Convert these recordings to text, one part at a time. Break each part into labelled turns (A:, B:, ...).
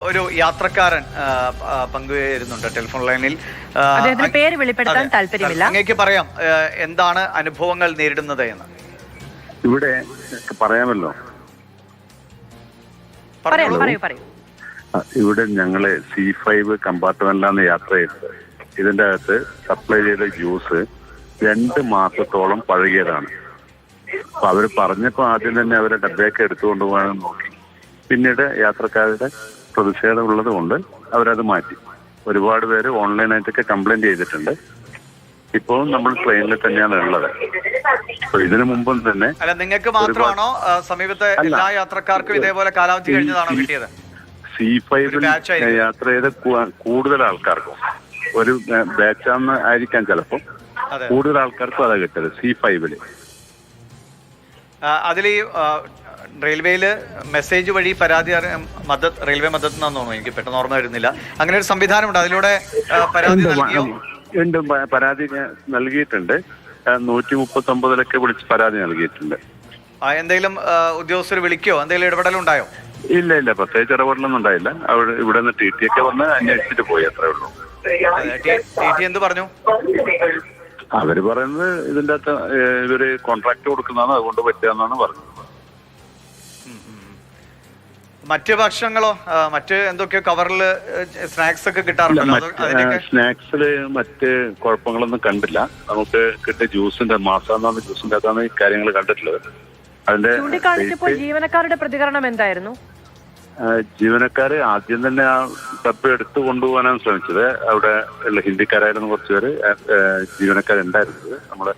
A: ഒരു യാത്രക്കാരൻ പങ്കുവരുന്നുണ്ട് ടെലിഫോൺ ലൈനിൽ.
B: അദ്ദേഹത്തിന്റെ പേര് വെളിപ്പെടുത്താൻ താല്പര്യമില്ല.
A: അങ്ങേക്ക് പറയാം എന്താണ് അനുഭവങ്ങൾ നേരിടുന്നത് എന്ന്.
C: ഇവിടെ പറയാമല്ലോ. ഇവിടെ ഞങ്ങള് C5 കമ്പാർട്ട്മെന്റിലാണ് യാത്ര ചെയ്തത്. ഇതിന്റെ അകത്ത് സപ്ലൈ ചെയ്ത ജ്യൂസ് 2 മാസത്തോളം പഴകിയതാണ്. അപ്പൊ അവര് പറഞ്ഞപ്പോ ആദ്യം തന്നെ അവരെ ഡബ്ബയൊക്കെ എടുത്തുകൊണ്ട് പോകാൻ നോക്കി. പിന്നീട് യാത്രക്കാരുടെ പ്രതിഷേധം ഉള്ളത് കൊണ്ട് അവരത് മാറ്റി. ഒരുപാട് പേര് ഓൺലൈനായിട്ടൊക്കെ കംപ്ലൈന്റ് ചെയ്തിട്ടുണ്ട്. ഇപ്പോൾ നമ്മൾ ട്രെയിനിൽ തന്നെയാണ് ഉള്ളത്. ഇതിനു മുമ്പും തന്നെ
A: അല്ല, നിങ്ങൾക്ക് മാത്രമാണോ സമീപത്തെ എല്ലാ യാത്രക്കാർക്കും ഇതേപോലെ കാലാവധി കഴിഞ്ഞതാണോ കിട്ടിയത്?
C: C5 യാത്ര ചെയ്ത കൂടുതൽ ആൾക്കാർക്കും ഒരു ബാച്ചാന്ന് ആയിരിക്കാം ചിലപ്പോൾ, കൂടുതൽ ആൾക്കാർക്കും അതാ കിട്ടിയത് C5.
A: അതിൽ ഈ റെയിൽവേയില് മെസ്സേജ് വഴി പരാതി മദത് റെയിൽവേ മദത് എന്നാന്ന് തോന്നുന്നു, എനിക്ക് പെട്ടെന്ന് ഓർമ്മ വരുന്നില്ല. അങ്ങനെ ഒരു സംവിധാനമുണ്ട്, അതിലൂടെ പരാതി
C: പരാതി നൽകിയിട്ടുണ്ട്. 139 വിളിച്ച് പരാതി നൽകിയിട്ടുണ്ട്.
A: എന്തെങ്കിലും ഉദ്യോഗസ്ഥർ വിളിക്കോ, എന്തെങ്കിലും ഇടപെടലുണ്ടായോ?
C: ഇല്ല, പ്രത്യേകിച്ച് ഇടപെടലൊന്നും ഉണ്ടായില്ല. അവിടെ ഇവിടെ നിന്ന് TT ഒക്കെ വന്ന് അന്വേഷിച്ചിട്ട് പോയി, അത്രേ ഉള്ളൂ.
A: TT എന്ത് പറഞ്ഞു?
C: അവര് പറയുന്നത് ഇതിന്റെ അകത്ത് ഇവര് കോൺട്രാക്ട് കൊടുക്കുന്നതാണ്, അതുകൊണ്ട് പറ്റുകയെന്നാണ് പറഞ്ഞത്.
A: മറ്റ് ഭക്ഷണങ്ങളോ മറ്റ് എന്തൊക്കെയോ കവറിൽ സ്നാക്സ് ഒക്കെ കിട്ടാറുണ്ടല്ലോ?
C: സ്നാക്സില് മറ്റ് കുഴപ്പങ്ങളൊന്നും കണ്ടില്ല. നമുക്ക് കിട്ടിയ ജ്യൂസിന്റെ മാസാന്നാണ് ജ്യൂസിന്റെ അകത്താണ് ഈ കാര്യങ്ങൾ കണ്ടിട്ടുള്ളത്. അതിന്റെ
B: ജീവനക്കാരുടെ പ്രതികരണം എന്തായിരുന്നു?
C: ജീവനക്കാര് ആദ്യം തന്നെ ആ ഡബ്ബ എടുത്തു കൊണ്ടുപോകാനാണ് ശ്രമിച്ചത്. അവിടെ ഉള്ള ഹിന്ദിക്കാരായിരുന്നു കുറച്ചുപേര് ജീവനക്കാരുണ്ടായിരുന്നത്. നമ്മുടെ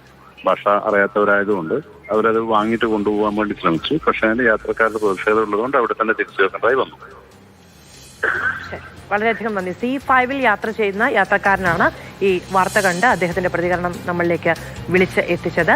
C: ഭാഷ അറിയാത്തവരായതുകൊണ്ട് അവരത് വാങ്ങിയിട്ട് കൊണ്ടുപോകാൻ വേണ്ടി ശ്രമിച്ചു. പക്ഷെ അതിന് യാത്രക്കാരുടെ പ്രതിഷേധം ഉള്ളതുകൊണ്ട് അവിടെ തന്നെ തിരിച്ചു വെക്കേണ്ടതായി വന്നു.
B: വളരെയധികം നന്ദി. C5 യാത്ര ചെയ്യുന്ന യാത്രക്കാരനാണ് ഈ വാർത്ത കണ്ട് അദ്ദേഹത്തിന്റെ പ്രതികരണം നമ്മളിലേക്ക് വിളിച്ച് എത്തിച്ചത്.